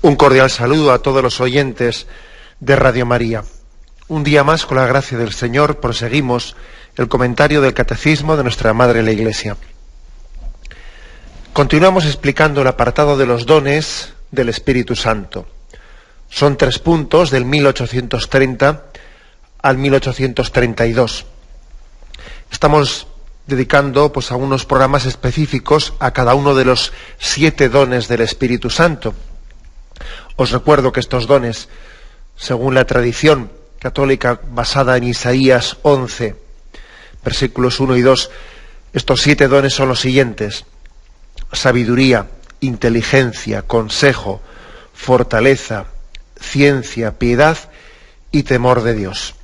Un cordial saludo a todos los oyentes de Radio María. Un día más, con la gracia del Señor, proseguimos el comentario del Catecismo de nuestra Madre la Iglesia. Continuamos explicando el apartado de los dones del Espíritu Santo. Son 3 puntos, del 1830 al 1832. Estamos dedicando a unos programas específicos a cada uno de los 7 dones del Espíritu Santo. Os recuerdo que estos dones, según la tradición católica basada en Isaías 11, versículos 1 y 2, estos 7 dones son los siguientes: sabiduría, inteligencia, consejo, fortaleza, ciencia, piedad y temor de Dios.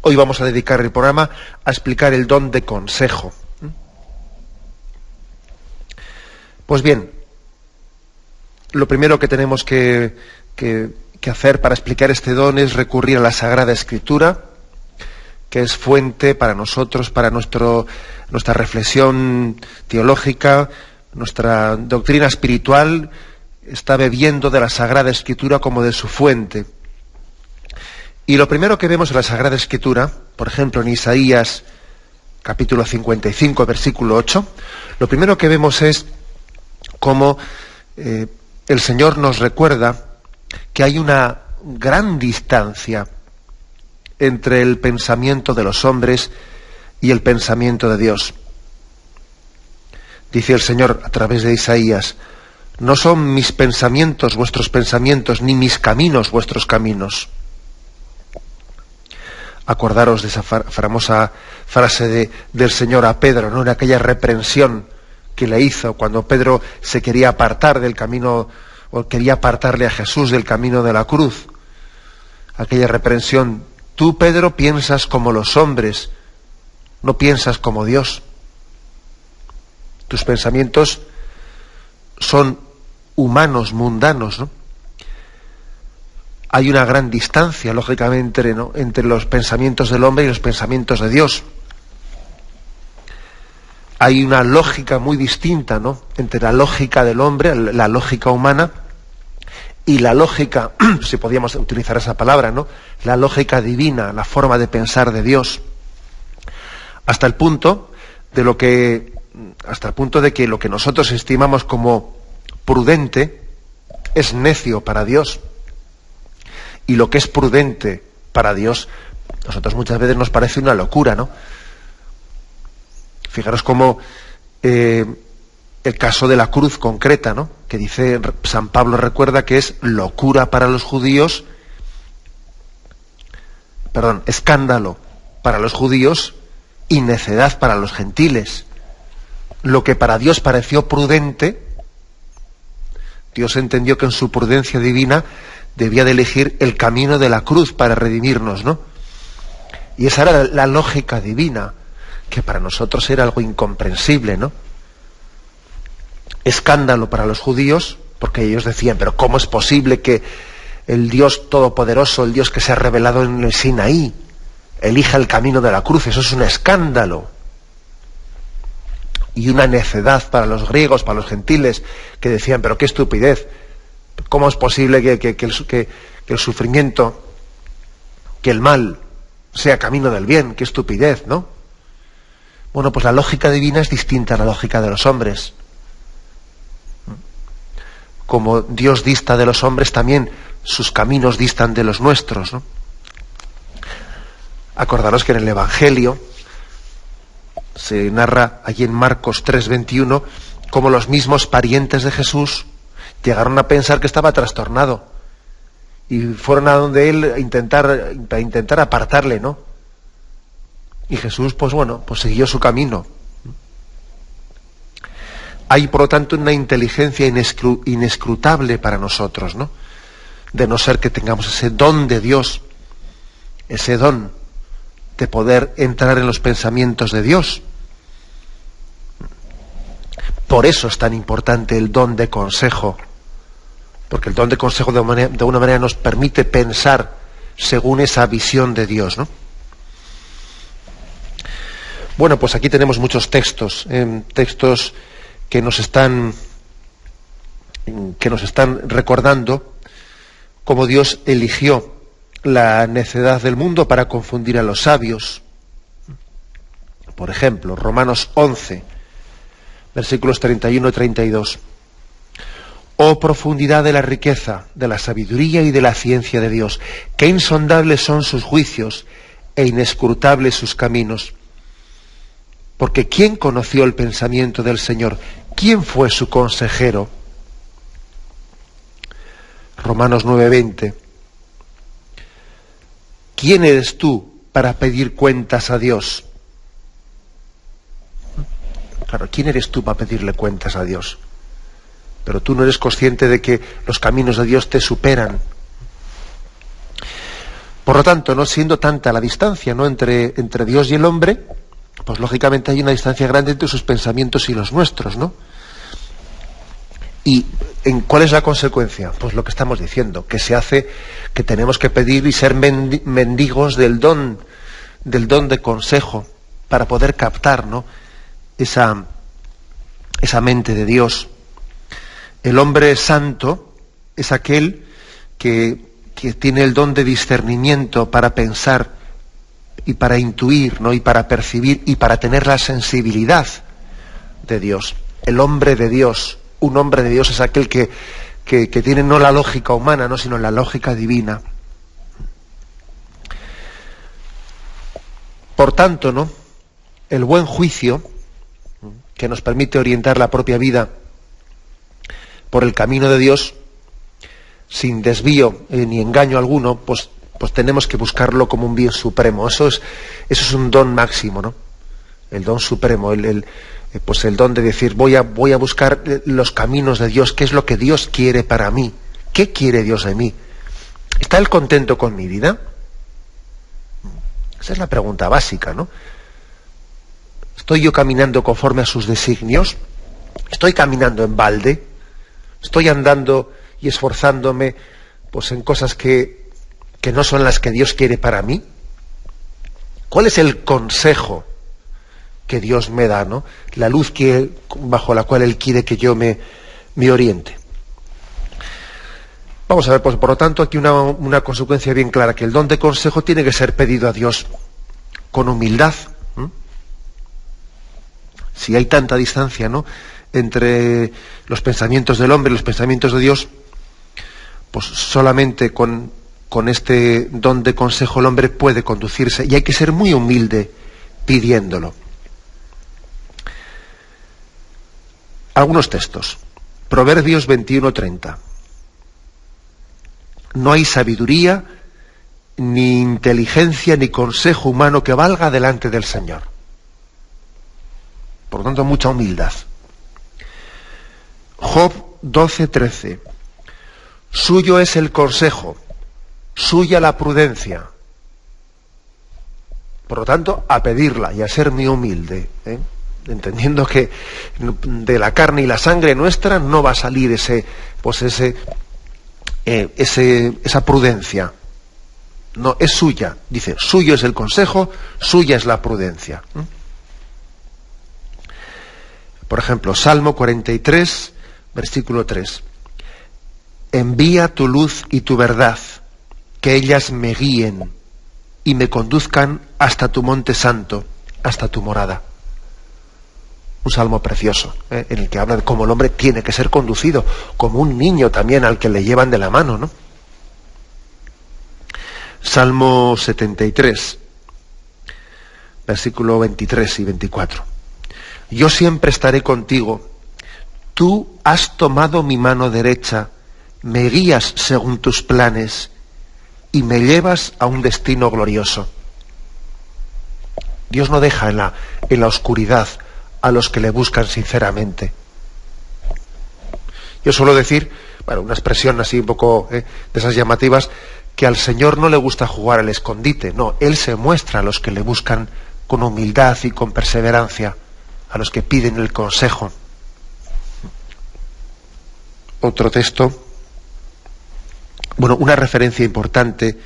Hoy vamos a dedicar el programa a explicar el don de consejo. Pues bien, lo primero que tenemos que hacer para explicar este don es recurrir a la Sagrada Escritura, que es fuente para nosotros, para nuestra reflexión teológica, nuestra doctrina espiritual está bebiendo de la Sagrada Escritura como de su fuente. Y lo primero que vemos en la Sagrada Escritura, por ejemplo en Isaías capítulo 55, versículo 8, lo primero que vemos es cómo el Señor nos recuerda que hay una gran distancia entre el pensamiento de los hombres y el pensamiento de Dios. Dice el Señor a través de Isaías: no son mis pensamientos vuestros pensamientos, ni mis caminos vuestros caminos. Acordaros de esa famosa frase del Señor a Pedro, ¿no?, en aquella reprensión que le hizo cuando Pedro se quería apartar del camino, o quería apartarle a Jesús del camino de la cruz. Aquella reprensión: tú, Pedro, piensas como los hombres, no piensas como Dios. Tus pensamientos son humanos, mundanos, ¿no? Hay una gran distancia, lógicamente, ¿no?, entre los pensamientos del hombre y los pensamientos de Dios. Hay una lógica muy distinta, ¿no?, entre la lógica del hombre, la lógica humana, y la lógica, si podíamos utilizar esa palabra, ¿no?, la lógica divina, la forma de pensar de Dios. Hasta el punto de que lo que nosotros estimamos como prudente es necio para Dios. Y lo que es prudente para Dios, nosotros muchas veces nos parece una locura, ¿no? Fijaros cómo el caso de la cruz concreta, ¿no?, que dice San Pablo, recuerda que es locura para los judíos, escándalo para los judíos y necedad para los gentiles. Lo que para Dios pareció prudente, Dios entendió que en su prudencia divina debía de elegir el camino de la cruz para redimirnos, ¿no? Y esa era la lógica divina, que para nosotros era algo incomprensible, ¿no? Escándalo para los judíos, porque ellos decían: pero ¿cómo es posible que el Dios todopoderoso, el Dios que se ha revelado en el Sinaí, elija el camino de la cruz? Eso es un escándalo. Y una necedad para los griegos, para los gentiles, que decían: pero qué estupidez, ¿cómo es posible que el sufrimiento, que el mal sea camino del bien? Qué estupidez, ¿no? Bueno, pues la lógica divina es distinta a la lógica de los hombres. Como Dios dista de los hombres, también sus caminos distan de los nuestros, ¿no? Acordaros que en el Evangelio se narra allí en Marcos 3:21 cómo los mismos parientes de Jesús llegaron a pensar que estaba trastornado y fueron a donde él a intentar apartarle, ¿no? Y Jesús, pues siguió su camino. Hay, por lo tanto, una inteligencia inescrutable para nosotros, ¿no?, de no ser que tengamos ese don de Dios, ese don de poder entrar en los pensamientos de Dios. Por eso es tan importante el don de consejo, porque el don de consejo de una manera nos permite pensar según esa visión de Dios, ¿no? Bueno, pues aquí tenemos muchos textos, textos que nos están que nos están recordando cómo Dios eligió la necedad del mundo para confundir a los sabios. Por ejemplo, Romanos 11, versículos 31 y 32. Oh profundidad de la riqueza, de la sabiduría y de la ciencia de Dios, qué insondables son sus juicios e inescrutables sus caminos. Porque ¿quién conoció el pensamiento del Señor? ¿Quién fue su consejero? Romanos 9:20. ¿Quién eres tú para pedir cuentas a Dios? Claro, ¿quién eres tú para pedirle cuentas a Dios? Pero tú no eres consciente de que los caminos de Dios te superan. Por lo tanto, no siendo tanta la distancia, ¿no?, entre Dios y el hombre, pues lógicamente hay una distancia grande entre sus pensamientos y los nuestros, ¿no? ¿Y cuál es la consecuencia? Pues lo que estamos diciendo, que tenemos que pedir y ser mendigos del don de consejo para poder captar, ¿no?, esa mente de Dios. El hombre santo es aquel que tiene el don de discernimiento para pensar y para intuir, ¿no?, y para percibir y para tener la sensibilidad de Dios. El hombre de Dios, un hombre de Dios es aquel que tiene no la lógica humana, no, sino la lógica divina. Por tanto, ¿no?, el buen juicio, que nos permite orientar la propia vida por el camino de Dios, sin desvío ni engaño alguno, pues tenemos que buscarlo como un bien supremo. Eso es un don máximo, ¿no? El don supremo, el don de decir, voy a buscar los caminos de Dios. ¿Qué es lo que Dios quiere para mí? ¿Qué quiere Dios de mí? ¿Está Él contento con mi vida? Esa es la pregunta básica, ¿no? ¿Estoy yo caminando conforme a sus designios? ¿Estoy caminando en balde? ¿Estoy andando y esforzándome pues en cosas que no son las que Dios quiere para mí? ¿Cuál es el consejo que Dios me da, ¿no? La luz bajo la cual Él quiere que yo me oriente. Vamos a ver, pues por lo tanto, aquí una consecuencia bien clara, que el don de consejo tiene que ser pedido a Dios con humildad. Si hay tanta distancia, ¿no?, entre los pensamientos del hombre y los pensamientos de Dios, pues solamente con este don de consejo el hombre puede conducirse, y hay que ser muy humilde pidiéndolo. Algunos textos. Proverbios 21:30. No hay sabiduría, ni inteligencia, ni consejo humano que valga delante del Señor. Por lo tanto, mucha humildad. Job 12:13. Suyo es el consejo, suya la prudencia. Por lo tanto, a pedirla y a ser muy humilde, entendiendo que de la carne y la sangre nuestra no va a salir esa prudencia. No, es suya. Dice, suyo es el consejo, suya es la prudencia. Por ejemplo, Salmo 43, versículo 3. Envía tu luz y tu verdad, que ellas me guíen y me conduzcan hasta tu monte santo, hasta tu morada. Un salmo precioso, en el que habla de cómo el hombre tiene que ser conducido, como un niño también al que le llevan de la mano, ¿no? Salmo 73, versículo 23 y 24. Yo siempre estaré contigo. Tú has tomado mi mano derecha, me guías según tus planes y me llevas a un destino glorioso. Dios no deja en la oscuridad a los que le buscan sinceramente. Yo suelo decir, una expresión así un poco de esas llamativas, que al Señor no le gusta jugar al escondite. No, Él se muestra a los que le buscan con humildad y con perseverancia, a los que piden el consejo. Otro texto, una referencia importante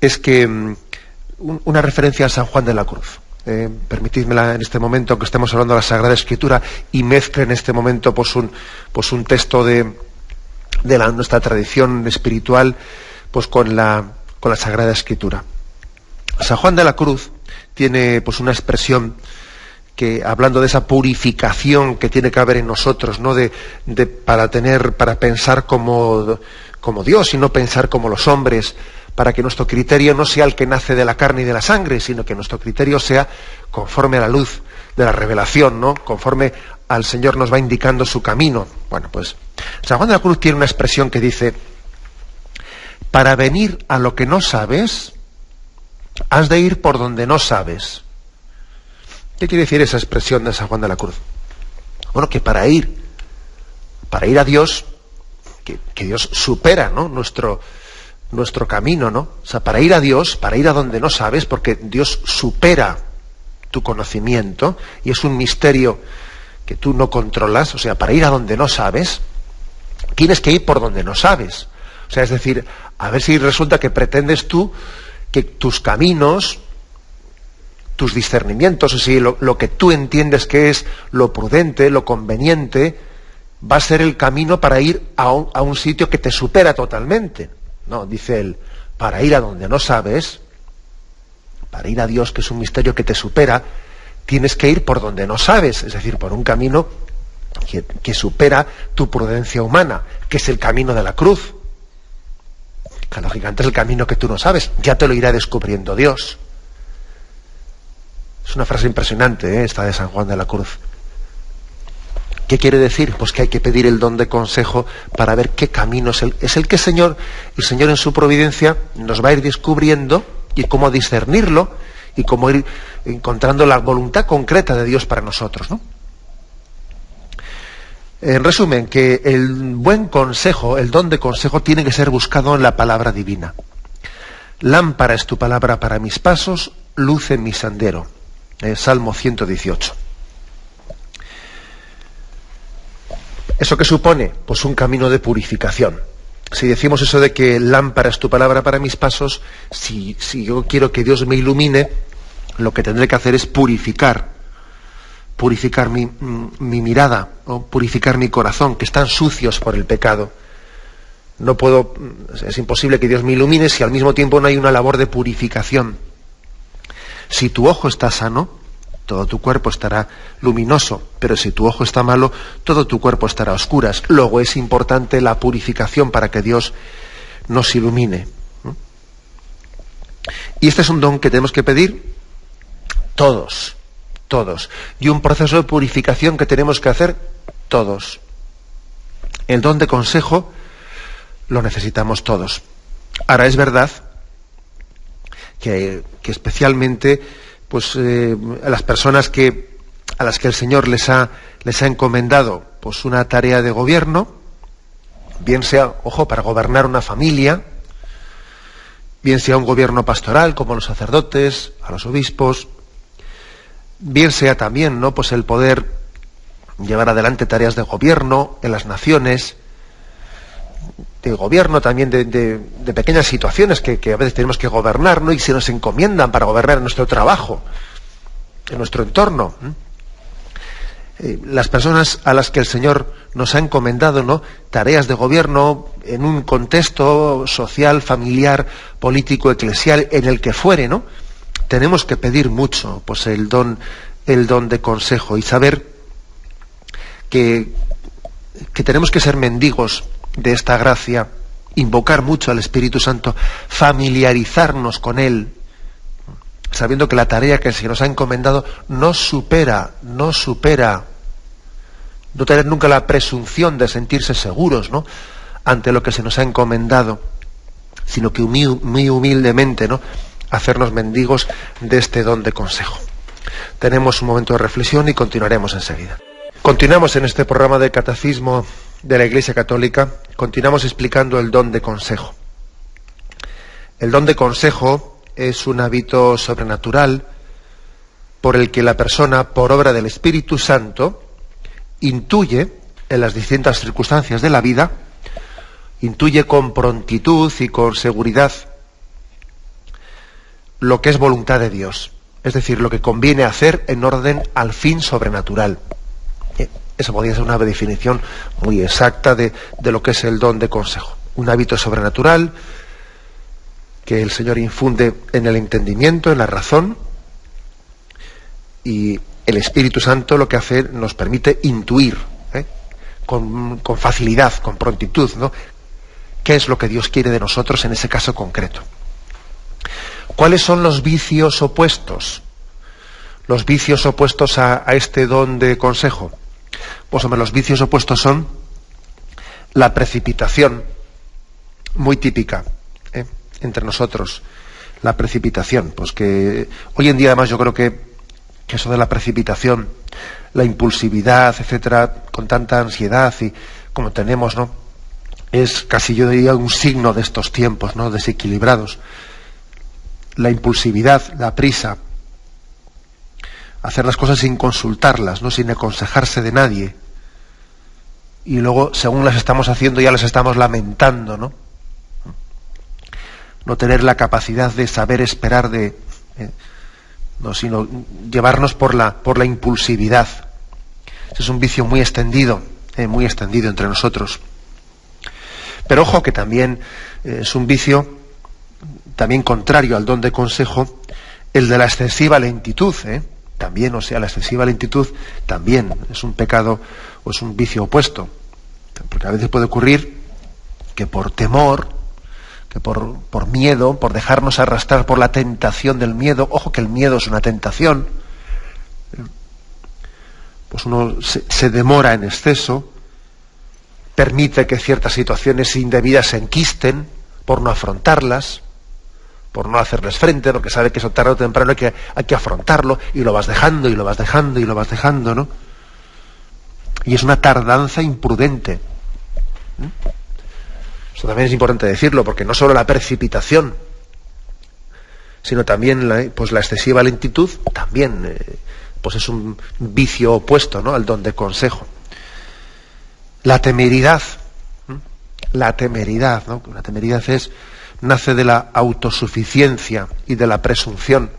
es que una referencia a San Juan de la Cruz. Permitidmela en este momento, que estemos hablando de la Sagrada Escritura, y mezcle en este momento un texto de nuestra tradición espiritual, pues con la Sagrada Escritura. San Juan de la Cruz tiene pues una expresión que, hablando de esa purificación que tiene que haber en nosotros, ¿no? Para pensar como Dios y no pensar como los hombres, para que nuestro criterio no sea el que nace de la carne y de la sangre, sino que nuestro criterio sea conforme a la luz de la revelación, ¿no? Conforme al Señor nos va indicando su camino. Bueno, pues San Juan de la Cruz tiene una expresión que dice: para venir a lo que no sabes, has de ir por donde no sabes. ¿Qué quiere decir esa expresión de San Juan de la Cruz? Bueno, que para ir a Dios, que Dios supera, ¿no? nuestro camino, ¿no? O sea, para ir a Dios, para ir a donde no sabes, porque Dios supera tu conocimiento y es un misterio que tú no controlas. O sea, para ir a donde no sabes, tienes que ir por donde no sabes. O sea, es decir, a ver si resulta que pretendes tú que tus caminos, tus discernimientos, o sea, lo que tú entiendes que es lo prudente, lo conveniente, va a ser el camino para ir a un sitio que te supera totalmente. No, dice él, para ir a donde no sabes, para ir a Dios, que es un misterio que te supera, tienes que ir por donde no sabes, es decir, por un camino que supera tu prudencia humana, que es el camino de la cruz. Que lógicamente es el camino que tú no sabes, ya te lo irá descubriendo Dios. Es una frase impresionante, esta de San Juan de la Cruz. ¿Qué quiere decir? Pues que hay que pedir el don de consejo para ver qué camino es el que el Señor en su providencia nos va a ir descubriendo, y cómo discernirlo y cómo ir encontrando la voluntad concreta de Dios para nosotros, ¿no? En resumen, que el buen consejo, el don de consejo, tiene que ser buscado en la palabra divina. Lámpara es tu palabra para mis pasos, luz en mi sendero. Salmo 118. ¿Eso qué supone? Pues un camino de purificación. Si decimos eso de que lámpara es tu palabra para mis pasos, si yo quiero que Dios me ilumine, lo que tendré que hacer es purificar mi mirada, ¿no? Purificar mi corazón, que están sucios por el pecado. Es imposible que Dios me ilumine si al mismo tiempo no hay una labor de purificación. Si tu ojo está sano, todo tu cuerpo estará luminoso, pero si tu ojo está malo, todo tu cuerpo estará a oscuras. Luego es importante la purificación para que Dios nos ilumine. Y este es un don que tenemos que pedir todos. Y un proceso de purificación que tenemos que hacer todos. El don de consejo lo necesitamos todos. Ahora, es verdad que especialmente pues a las personas a las que el Señor les ha encomendado pues una tarea de gobierno, bien sea, para gobernar una familia, bien sea un gobierno pastoral como a los sacerdotes, a los obispos, bien sea también, ¿no?, pues el poder llevar adelante tareas de gobierno en las naciones, de gobierno también de pequeñas situaciones que a veces tenemos que gobernar, ¿no?, y se nos encomiendan para gobernar en nuestro trabajo, en nuestro entorno. Las personas a las que el Señor nos ha encomendado, ¿no?, tareas de gobierno en un contexto social, familiar, político, eclesial, en el que fuere, ¿no?, tenemos que pedir mucho, pues el don de consejo, y saber que tenemos que ser mendigos de esta gracia, invocar mucho al Espíritu Santo, familiarizarnos con Él, sabiendo que la tarea que se nos ha encomendado no tener nunca la presunción de sentirse seguros, ¿no?, ante lo que se nos ha encomendado, sino que muy humildemente, ¿no?, hacernos mendigos de este don de consejo. Tenemos un momento de reflexión y continuaremos enseguida. Continuamos en este programa de Catecismo de la Iglesia Católica, continuamos explicando el don de consejo. El don de consejo es un hábito sobrenatural por el que la persona, por obra del Espíritu Santo, intuye en las distintas circunstancias de la vida, intuye con prontitud y con seguridad lo que es voluntad de Dios, es decir, lo que conviene hacer en orden al fin sobrenatural. Esa podría ser una definición muy exacta de lo que es el don de consejo. Un hábito sobrenatural que el Señor infunde en el entendimiento, en la razón, y el Espíritu Santo lo que hace nos permite intuir con facilidad, con prontitud, ¿no?, qué es lo que Dios quiere de nosotros en ese caso concreto. ¿Cuáles son los vicios opuestos? Los vicios opuestos a este don de consejo. Pues hombre, los vicios opuestos son la precipitación, muy típica entre nosotros. La precipitación, pues que hoy en día además yo creo que eso de la precipitación, la impulsividad, etcétera, con tanta ansiedad y como tenemos, ¿no?, es casi, yo diría, un signo de estos tiempos, ¿no?, desequilibrados. La impulsividad, la prisa, hacer las cosas sin consultarlas, ¿no?, sin aconsejarse de nadie, y luego, según las estamos haciendo, ya las estamos lamentando, ¿no? No tener la capacidad de saber esperar, no, sino llevarnos por la impulsividad. Ese es un vicio muy extendido entre nosotros. Pero ojo que también es un vicio también contrario al don de consejo, el de la excesiva lentitud, también, o sea, la excesiva lentitud también es un pecado o es un vicio opuesto, porque a veces puede ocurrir que por temor, que por miedo, por dejarnos arrastrar por la tentación del miedo, ojo que el miedo es una tentación, pues uno se demora en exceso, permite que ciertas situaciones indebidas se enquisten por no afrontarlas, por no hacerles frente, porque sabe que eso tarde o temprano hay que afrontarlo, y lo vas dejando, y lo vas dejando, y lo vas dejando, ¿no? Y es una tardanza imprudente. Eso también es importante decirlo, porque no solo la precipitación, sino también la excesiva lentitud, también pues es un vicio opuesto, ¿no?, al don de consejo. La temeridad, ¿no? La temeridad nace de la autosuficiencia y de la presunción.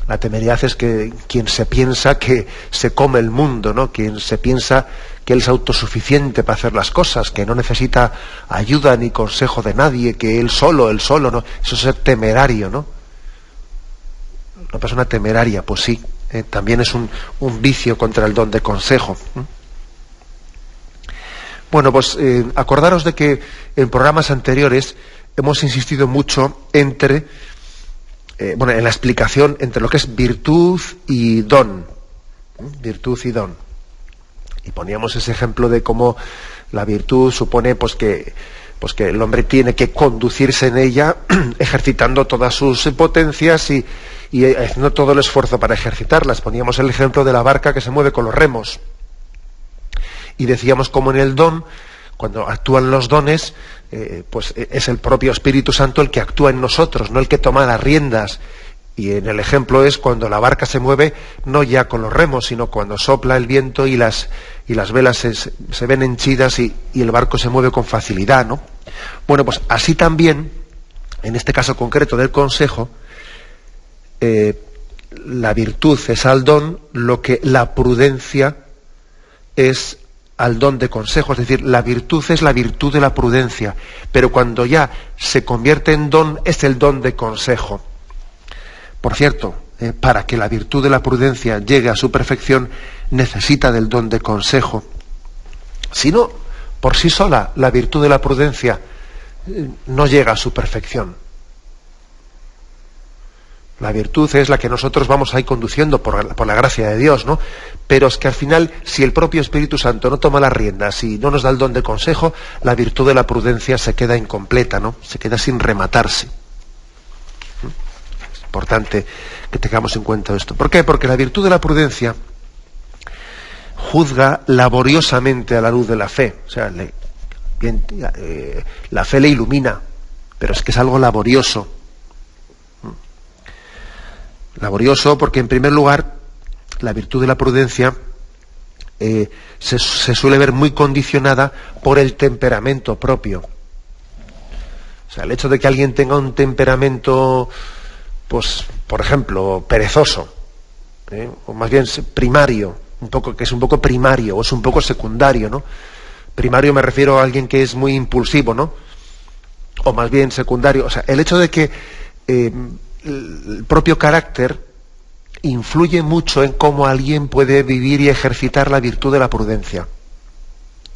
La temeridad es que quien se piensa que se come el mundo, ¿no?, quien se piensa que él es autosuficiente para hacer las cosas, que no necesita ayuda ni consejo de nadie, que él solo, ¿no? Eso es ser temerario, ¿no? Una persona temeraria, pues sí, también es un vicio contra el don de consejo. Bueno, pues acordaros de que en programas anteriores hemos insistido mucho en la explicación entre lo que es virtud y don. Virtud y don. Y poníamos ese ejemplo de cómo la virtud supone pues que el hombre tiene que conducirse en ella ejercitando todas sus potencias y haciendo todo el esfuerzo para ejercitarlas. Poníamos el ejemplo de la barca que se mueve con los remos. Y decíamos cómo en el don, cuando actúan los dones, pues es el propio Espíritu Santo el que actúa en nosotros, no el que toma las riendas. Y en el ejemplo es cuando la barca se mueve, no ya con los remos, sino cuando sopla el viento y las velas se ven henchidas y el barco se mueve con facilidad, ¿no? Bueno, pues así también, en este caso concreto del consejo, la virtud es al don lo que la prudencia es al don de consejo, es decir, la virtud es la virtud de la prudencia, pero cuando ya se convierte en don, es el don de consejo. Por cierto, para que la virtud de la prudencia llegue a su perfección, necesita del don de consejo. Si no, por sí sola, la virtud de la prudencia no llega a su perfección. La virtud es la que nosotros vamos ahí conduciendo por la gracia de Dios, ¿no? Pero es que al final, si el propio Espíritu Santo no toma las riendas, si no nos da el don de consejo, la virtud de la prudencia se queda incompleta, ¿no? Se queda sin rematarse. Es importante que tengamos en cuenta esto. ¿Por qué? Porque la virtud de la prudencia juzga laboriosamente a la luz de la fe. O sea, la fe le ilumina, pero es que es algo laborioso. Laborioso porque, en primer lugar, la virtud de la prudencia se suele ver muy condicionada por el temperamento propio. O sea, el hecho de que alguien tenga un temperamento, pues, por ejemplo, perezoso, o más bien primario, que es un poco primario o es un poco secundario, ¿no? Primario me refiero a alguien que es muy impulsivo, ¿no? O más bien secundario. O sea, el hecho de que el propio carácter influye mucho en cómo alguien puede vivir y ejercitar la virtud de la prudencia.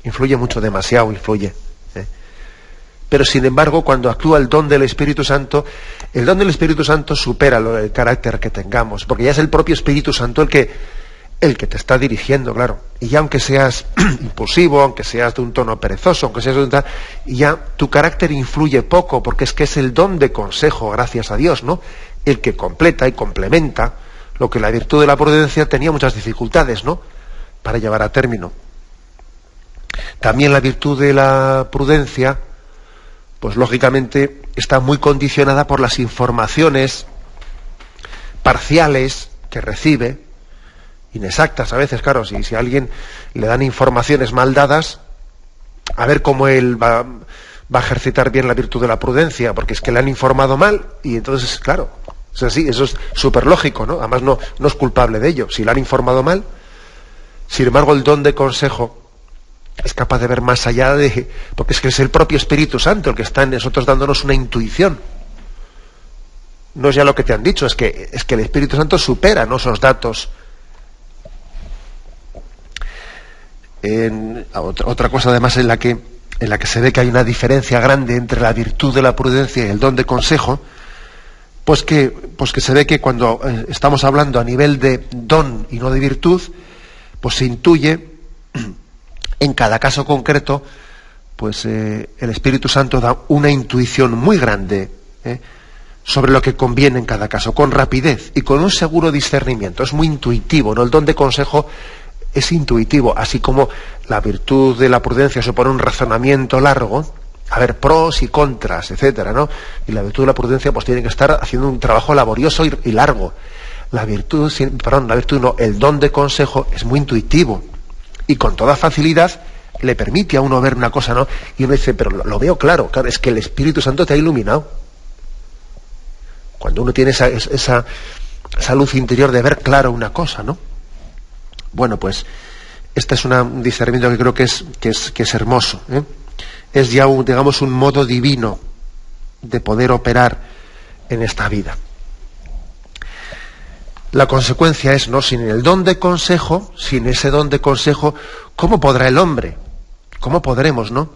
Influye mucho, demasiado influye. Pero sin embargo, cuando actúa el don del Espíritu Santo, el don del Espíritu Santo supera el carácter que tengamos, porque ya es el propio Espíritu Santo el que te está dirigiendo, claro. Y ya aunque seas impulsivo, aunque seas de un tono perezoso, aunque seas de un tal, ya tu carácter influye poco, porque es que es el don de consejo, gracias a Dios, ¿no? El que completa y complementa lo que la virtud de la prudencia tenía muchas dificultades, ¿no?, para llevar a término. También la virtud de la prudencia, pues lógicamente está muy condicionada por las informaciones parciales que recibe, inexactas a veces, claro. Si a alguien le dan informaciones mal dadas, a ver cómo él va a ejercitar bien la virtud de la prudencia, porque es que le han informado mal, y entonces, claro, es así, eso es súper lógico, ¿no? Además no es culpable de ello, si le han informado mal. Sin embargo, el don de consejo es capaz de ver más allá porque es que es el propio Espíritu Santo el que está en nosotros dándonos una intuición. No es ya lo que te han dicho, es que el Espíritu Santo supera, ¿no?, esos datos. Otra cosa además en la que se ve que hay una diferencia grande entre la virtud de la prudencia y el don de consejo, pues que se ve que cuando estamos hablando a nivel de don y no de virtud, pues se intuye en cada caso concreto, pues el Espíritu Santo da una intuición muy grande sobre lo que conviene en cada caso, con rapidez y con un seguro discernimiento. Es muy intuitivo, ¿no? El don de consejo es intuitivo, así como la virtud de la prudencia supone un razonamiento largo, a ver, pros y contras, etcétera, ¿no? Y la virtud de la prudencia pues tiene que estar haciendo un trabajo laborioso y largo. El don de consejo es muy intuitivo y con toda facilidad le permite a uno ver una cosa, ¿no? Y uno dice, pero lo veo claro, es que el Espíritu Santo te ha iluminado. Cuando uno tiene esa luz interior de ver claro una cosa, ¿no? Bueno, pues este es un discernimiento que creo que es hermoso, ¿eh? Es ya digamos un modo divino de poder operar en esta vida. La consecuencia es, ¿no?, sin el don de consejo, sin ese don de consejo, ¿cómo podrá el hombre? ¿Cómo podremos, no?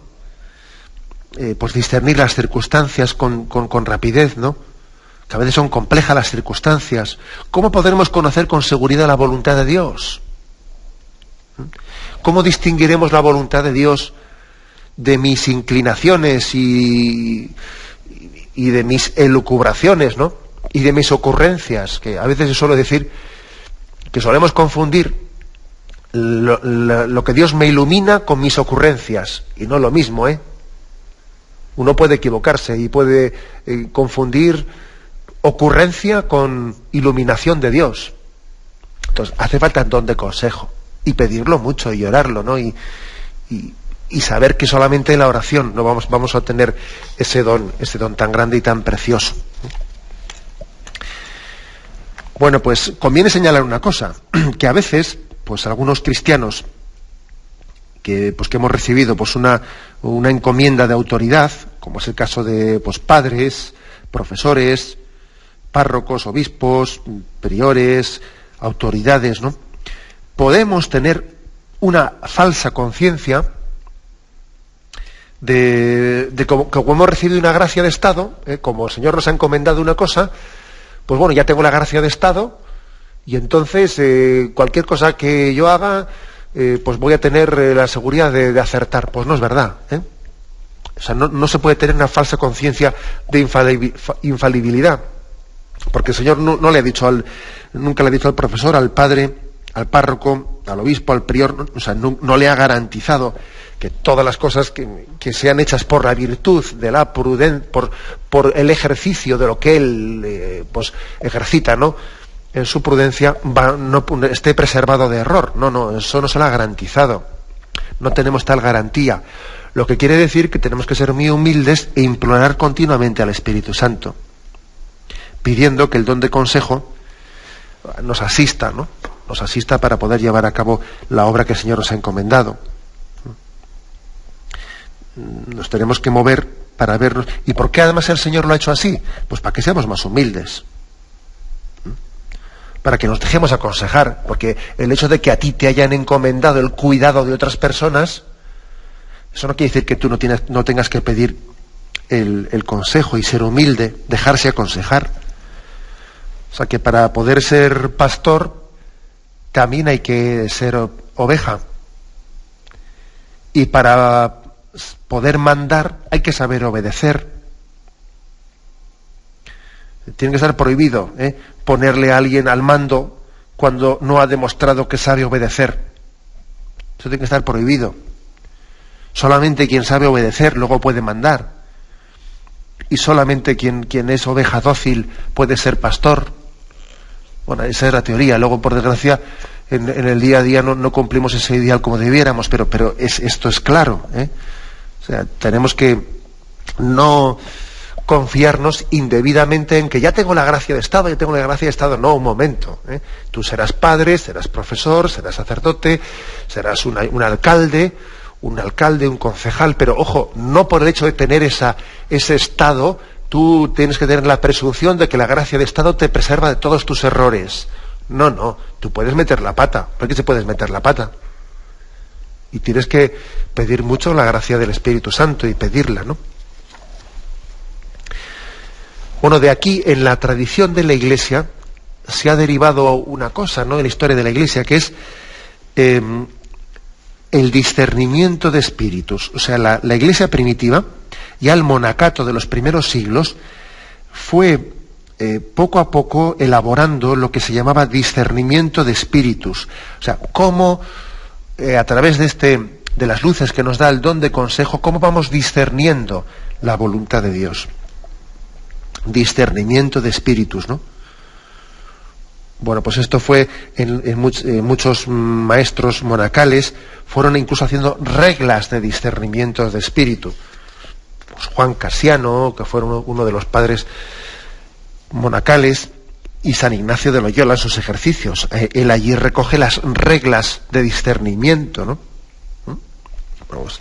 Pues discernir las circunstancias con rapidez, ¿no? Que a veces son complejas las circunstancias. ¿Cómo podremos conocer con seguridad la voluntad de Dios? ¿Cómo distinguiremos la voluntad de Dios de mis inclinaciones y de mis elucubraciones, ¿no?, y de mis ocurrencias? Que a veces se suele decir que solemos confundir lo que Dios me ilumina con mis ocurrencias, y no lo mismo, ¿eh? Uno puede equivocarse y puede confundir ocurrencia con iluminación de Dios. Entonces hace falta el don de consejo, y pedirlo mucho y orarlo, ¿no? Y saber que solamente en la oración no vamos a obtener ese don tan grande y tan precioso. Bueno, pues conviene señalar una cosa, que a veces, pues algunos cristianos que hemos recibido pues una encomienda de autoridad, como es el caso de pues padres, profesores, párrocos, obispos, priores, autoridades, ¿no?, podemos tener una falsa conciencia de que como hemos recibido una gracia de Estado, como el Señor nos ha encomendado una cosa, pues bueno, ya tengo la gracia de Estado, y entonces cualquier cosa que yo haga, pues voy a tener la seguridad de acertar. Pues no es verdad, ¿eh? O sea, no se puede tener una falsa conciencia de infalibilidad, porque el Señor nunca le ha dicho al profesor, al padre, al párroco, al obispo, al prior, o sea, no le ha garantizado que todas las cosas que sean hechas por la virtud de la prudencia, por el ejercicio de lo que él pues ejercita, ¿no?, en su prudencia, esté preservado de error. No, eso no se lo ha garantizado. No tenemos tal garantía. Lo que quiere decir que tenemos que ser muy humildes e implorar continuamente al Espíritu Santo, pidiendo que el don de consejo nos asista, ¿no?, nos asista para poder llevar a cabo la obra que el Señor nos ha encomendado. Nos tenemos que mover para vernos. ¿Y por qué además el Señor lo ha hecho así? Pues para que seamos más humildes, para que nos dejemos aconsejar, porque el hecho de que a ti te hayan encomendado el cuidado de otras personas, eso no quiere decir que tú no tengas que pedir el consejo y ser humilde, dejarse aconsejar. O sea que para poder ser pastor también hay que ser oveja, y para poder mandar hay que saber obedecer. Tiene que estar prohibido ponerle a alguien al mando cuando no ha demostrado que sabe obedecer. Eso tiene que estar prohibido. Solamente quien sabe obedecer luego puede mandar. Y solamente quien es oveja dócil puede ser pastor. Bueno, esa es la teoría. Luego, por desgracia, en el día a día no cumplimos ese ideal como debiéramos, pero esto es claro. O sea, tenemos que no confiarnos indebidamente en que ya tengo la gracia de Estado, ya tengo la gracia de Estado. No, un momento. Tú serás padre, serás profesor, serás sacerdote, serás un alcalde, un concejal, pero ojo, no por el hecho de tener ese estado, tú tienes que tener la presunción de que la gracia de Estado te preserva de todos tus errores. No, tú puedes meter la pata. ¿Por qué se puedes meter la pata? Y tienes que pedir mucho la gracia del Espíritu Santo y pedirla, ¿no? Bueno, de aquí, en la tradición de la Iglesia, se ha derivado una cosa, ¿no?, en la historia de la Iglesia, que es el discernimiento de espíritus. O sea, la Iglesia primitiva, ya el monacato de los primeros siglos, fue poco a poco elaborando lo que se llamaba discernimiento de espíritus. O sea, cómo a través de las luces que nos da el don de consejo, cómo vamos discerniendo la voluntad de Dios. Discernimiento de espíritus, ¿no? Bueno, pues esto fue en muchos maestros monacales fueron incluso haciendo reglas de discernimiento de espíritu. Pues Juan Casiano, que fue uno de los padres monacales, y San Ignacio de Loyola en sus ejercicios. Él allí recoge las reglas de discernimiento, ¿no? Pues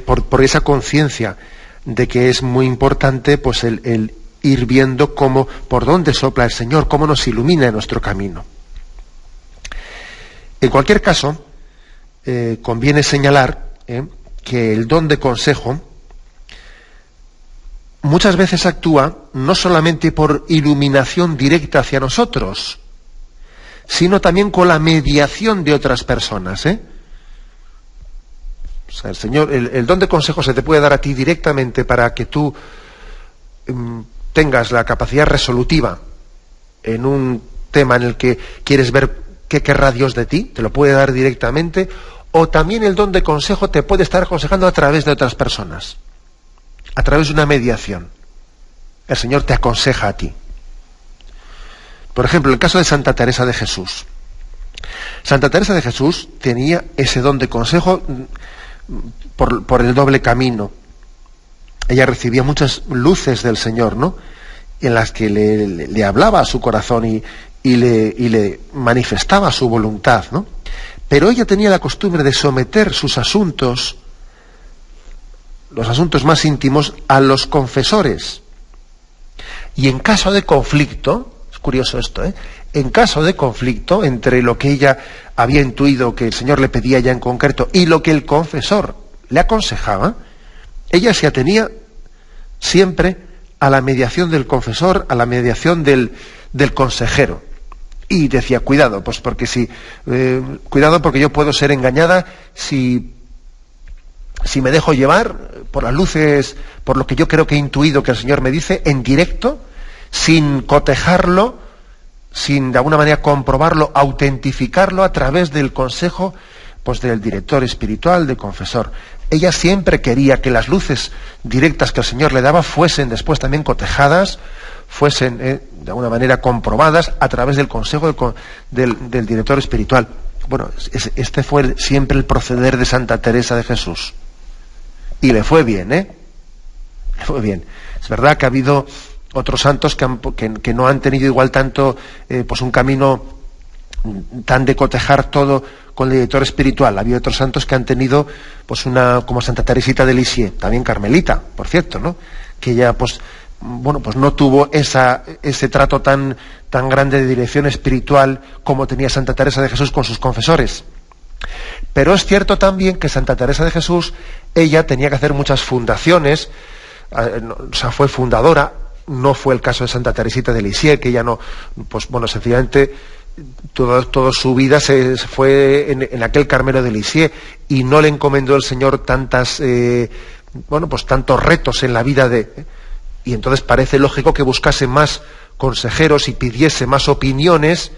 por esa conciencia de que es muy importante, pues el ir viendo por dónde sopla el Señor, cómo nos ilumina en nuestro camino. En cualquier caso, conviene señalar que el don de consejo muchas veces actúa no solamente por iluminación directa hacia nosotros, sino también con la mediación de otras personas, O sea, el Señor, el don de consejo se te puede dar a ti directamente para que tú tengas la capacidad resolutiva en un tema en el que quieres ver qué querrá Dios de ti, te lo puede dar directamente, o también el don de consejo te puede estar aconsejando a través de otras personas, a través de una mediación. El Señor te aconseja a ti. Por ejemplo, el caso de Santa Teresa de Jesús. Santa Teresa de Jesús tenía ese don de consejo por el doble camino. Ella recibía muchas luces del Señor, ¿no?, en las que le hablaba a su corazón y le manifestaba su voluntad, ¿no? Pero ella tenía la costumbre de someter sus asuntos, los asuntos más íntimos, a los confesores. Y en caso de conflicto, es curioso esto, en caso de conflicto entre lo que ella había intuido que el Señor le pedía ya en concreto y lo que el confesor le aconsejaba, ella se atenía siempre a la mediación del confesor, a la mediación del consejero. Y decía, cuidado, pues porque cuidado porque yo puedo ser engañada si me dejo llevar por las luces, por lo que yo creo que he intuido que el Señor me dice, en directo, sin cotejarlo, sin de alguna manera comprobarlo, autentificarlo a través del consejo, pues del director espiritual, del confesor. Ella siempre quería que las luces directas que el Señor le daba fuesen después también cotejadas, fuesen de alguna manera comprobadas a través del consejo del director espiritual. Bueno, este fue siempre el proceder de Santa Teresa de Jesús. Y le fue bien, Le fue bien. Es verdad que ha habido otros santos que no han tenido igual tanto, pues un camino tan de cotejar todo con el director espiritual. Ha habido otros santos que han tenido, pues una, como Santa Teresita de Lisieux, también carmelita, por cierto, ¿no? Que ella, pues no tuvo ese trato tan grande de dirección espiritual como tenía Santa Teresa de Jesús con sus confesores. Pero es cierto también que Santa Teresa de Jesús, ella tenía que hacer muchas fundaciones, o sea, fue fundadora. No fue el caso de Santa Teresita de Lisieux, que ella no, sencillamente toda su vida se fue en aquel Carmelo de Lisieux, y no le encomendó el Señor tantos retos en la vida y entonces parece lógico que buscase más consejeros y pidiese más opiniones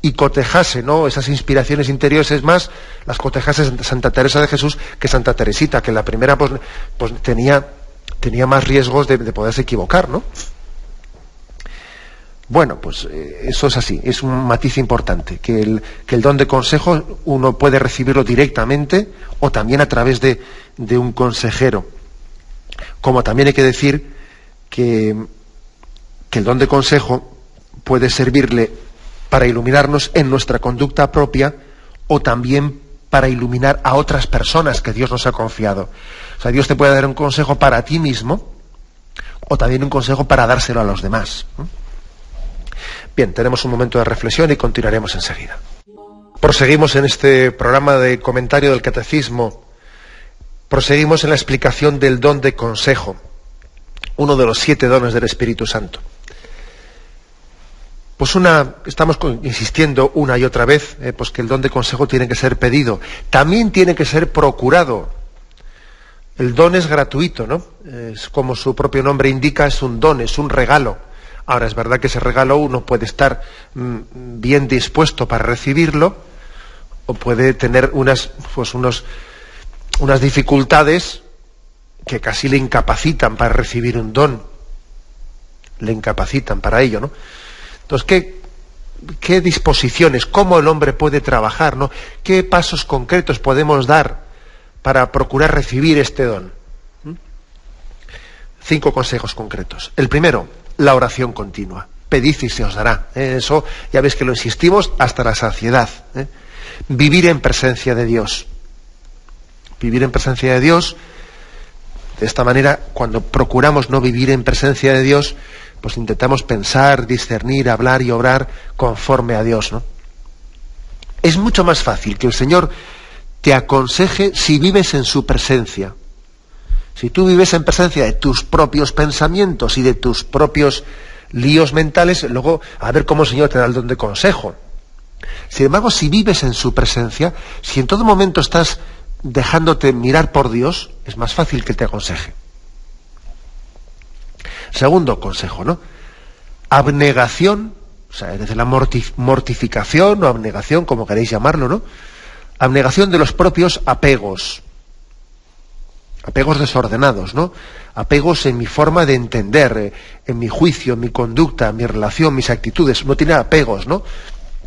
y cotejase, ¿no?, esas inspiraciones interiores. Es más, las cotejase Santa Teresa de Jesús que Santa Teresita, que la primera pues tenía más riesgos de poderse equivocar, ¿no? Bueno, pues eso es así, es un matiz importante, que el don de consejo uno puede recibirlo directamente o también a través de un consejero. Como también hay que decir que el don de consejo puede servirle para iluminarnos en nuestra conducta propia o también para iluminar a otras personas que Dios nos ha confiado. O sea, Dios te puede dar un consejo para ti mismo o también un consejo para dárselo a los demás. Bien, tenemos un momento de reflexión y continuaremos enseguida. Proseguimos en este programa de comentario del Catecismo. Proseguimos en la explicación del don de consejo, uno de los 7 dones del Espíritu Santo. Pues estamos insistiendo una y otra vez, pues que el don de consejo tiene que ser pedido, también tiene que ser procurado. El don es gratuito, ¿no? Es como su propio nombre indica, es un don, es un regalo. Ahora, es verdad que ese regalo uno puede estar bien dispuesto para recibirlo, o puede tener unas dificultades que casi le incapacitan para recibir un don. Le incapacitan para ello, ¿no? Entonces, ¿qué disposiciones, cómo el hombre puede trabajar, ¿no? ¿Qué pasos concretos podemos dar para procurar recibir este don? 5 consejos concretos. El primero, la oración continua. Pedid y se os dará. Eso ya veis que lo insistimos hasta la saciedad. Vivir en presencia de Dios. Vivir en presencia de Dios. De esta manera, cuando procuramos no vivir en presencia de Dios, pues intentamos pensar, discernir, hablar y obrar conforme a Dios, ¿no? Es mucho más fácil que el Señor te aconseje si vives en su presencia. Si tú vives en presencia de tus propios pensamientos y de tus propios líos mentales, luego a ver cómo el Señor te da el don de consejo. Sin embargo, si vives en su presencia, si en todo momento estás dejándote mirar por Dios, es más fácil que te aconseje. Segundo consejo, ¿no? Abnegación, o sea, desde la mortificación o abnegación, como queréis llamarlo, ¿no? Abnegación de los propios apegos. Apegos desordenados, ¿no? Apegos en mi forma de entender, en mi juicio, en mi conducta, en mi relación, mis actitudes. Uno tiene apegos, ¿no?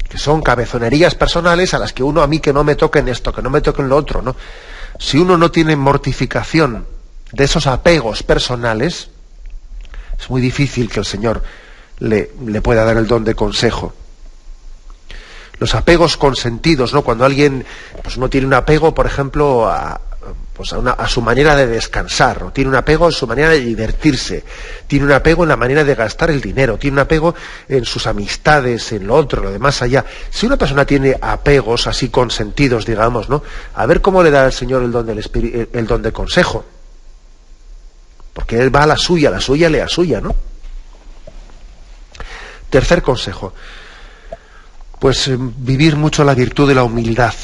Que son cabezonerías personales a las que a mí que no me toquen esto, que no me toquen lo otro, ¿no? Si uno no tiene mortificación de esos apegos personales, es muy difícil que el Señor le pueda dar el don de consejo. Los apegos consentidos, ¿no? Cuando alguien, pues uno tiene un apego, por ejemplo, a su manera de descansar, o tiene un apego en su manera de divertirse, tiene un apego en la manera de gastar el dinero, tiene un apego en sus amistades, en lo otro, lo de más allá. Si una persona tiene apegos así consentidos, digamos, ¿no? A ver cómo le da el Señor el don de consejo. Porque él va a la suya le a suya, ¿no? Tercer consejo, pues vivir mucho la virtud de la humildad.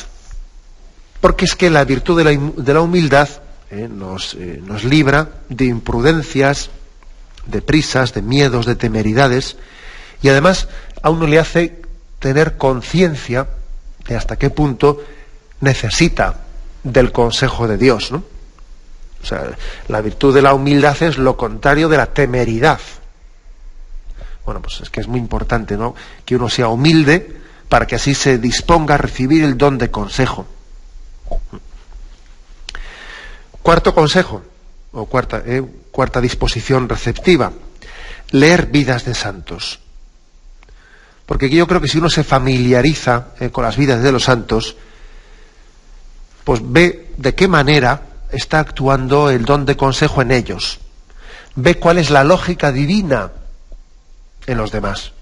Porque es que la virtud de la humildad nos libra de imprudencias, de prisas, de miedos, de temeridades, y además a uno le hace tener conciencia de hasta qué punto necesita del consejo de Dios, ¿no? O sea, la virtud de la humildad es lo contrario de la temeridad. Bueno, pues es que es muy importante, ¿no?, que uno sea humilde para que así se disponga a recibir el don de consejo. Cuarto consejo, o cuarta disposición receptiva, leer vidas de santos. Porque yo creo que si uno se familiariza con las vidas de los santos, pues ve de qué manera está actuando el don de consejo en ellos. Ve cuál es la lógica divina en los demás.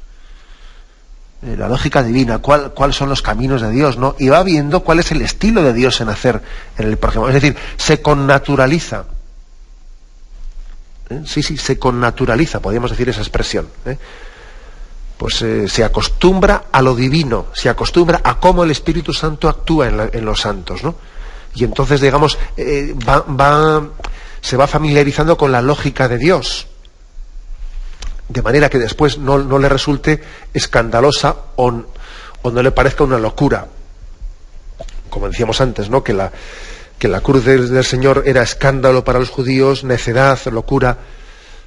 La lógica divina, cuáles son los caminos de Dios, ¿no? Y va viendo cuál es el estilo de Dios en hacer en el prójimo. Es decir, se connaturaliza. Sí, se connaturaliza, podríamos decir esa expresión. Pues se acostumbra a lo divino, se acostumbra a cómo el Espíritu Santo actúa en los santos, ¿no? Y entonces, digamos, se va familiarizando con la lógica de Dios, de manera que después no le resulte escandalosa o no le parezca una locura. Como decíamos antes, ¿no? Que la cruz del Señor era escándalo para los judíos, necedad, locura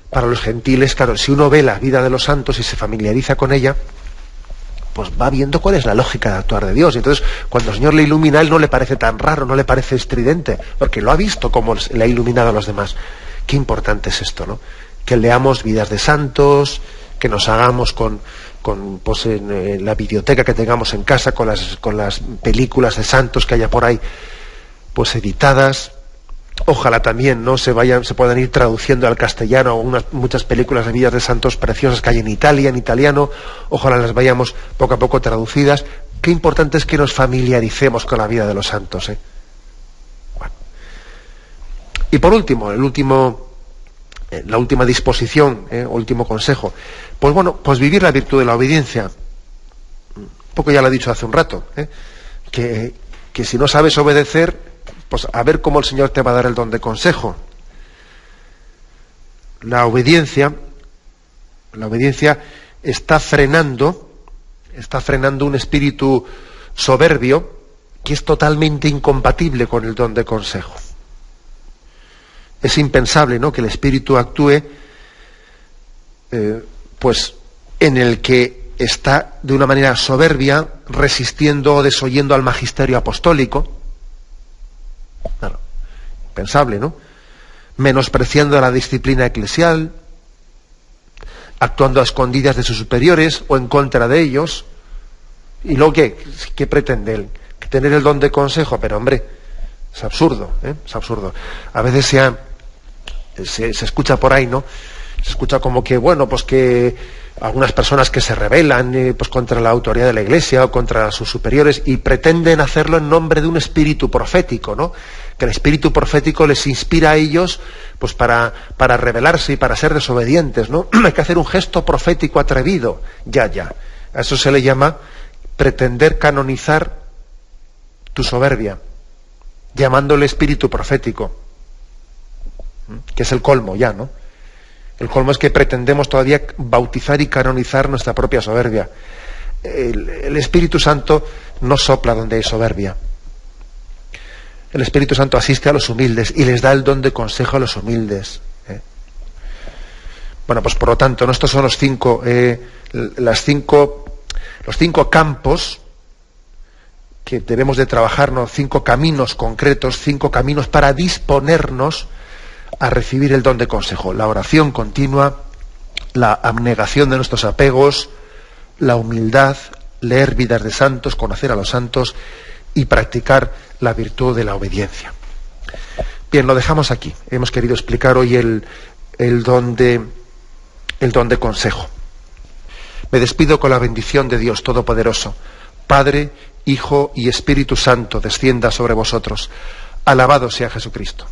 para los gentiles. Claro, si uno ve la vida de los santos y se familiariza con ella, pues va viendo cuál es la lógica de actuar de Dios. Y entonces, cuando el Señor le ilumina, a él no le parece tan raro, no le parece estridente, porque lo ha visto cómo le ha iluminado a los demás. Qué importante es esto, ¿no? Que leamos vidas de santos, que nos hagamos pues en la biblioteca que tengamos en casa, con las películas de santos que haya por ahí, pues editadas. Ojalá también no se puedan ir traduciendo al castellano muchas películas de vidas de santos preciosas que hay en Italia, en italiano. Ojalá las vayamos poco a poco traducidas. Qué importante es que nos familiaricemos con la vida de los santos, Bueno. Y por último, la última disposición, último consejo, pues bueno, pues vivir la virtud de la obediencia. Un poco ya lo he dicho hace un rato, que si no sabes obedecer, pues a ver cómo el Señor te va a dar el don de consejo. La obediencia está frenando un espíritu soberbio que es totalmente incompatible con el don de consejo. Es impensable, ¿no?, que el espíritu actúe pues en el que está de una manera soberbia resistiendo o desoyendo al magisterio apostólico. Claro, impensable, ¿no? Menospreciando la disciplina eclesial, actuando a escondidas de sus superiores o en contra de ellos. ¿Y luego qué pretende él? Que tener el don de consejo, pero hombre, es absurdo, es absurdo. A veces se escucha por ahí, ¿no? Se escucha como que, bueno, pues que algunas personas que se rebelan pues contra la autoridad de la Iglesia o contra sus superiores y pretenden hacerlo en nombre de un espíritu profético, ¿no? Que el espíritu profético les inspira a ellos pues para rebelarse y para ser desobedientes, ¿no? Hay que hacer un gesto profético atrevido. Ya. A eso se le llama pretender canonizar tu soberbia, llamándole espíritu profético, que es el colmo ya, ¿no? El colmo es que pretendemos todavía bautizar y canonizar nuestra propia soberbia. El Espíritu Santo no sopla donde hay soberbia. El Espíritu Santo asiste a los humildes y les da el don de consejo a los humildes. Bueno, pues por lo tanto, ¿no? Estos son los cinco campos que debemos de trabajar, ¿no? 5 caminos concretos, 5 caminos para disponernos a recibir el don de consejo: la oración continua, la abnegación de nuestros apegos, la humildad, leer vidas de santos, conocer a los santos y practicar la virtud de la obediencia. Bien, lo dejamos aquí. Hemos querido explicar hoy el don de consejo. Me despido con la bendición de Dios Todopoderoso, Padre, Hijo y Espíritu Santo, descienda sobre vosotros. Alabado sea Jesucristo.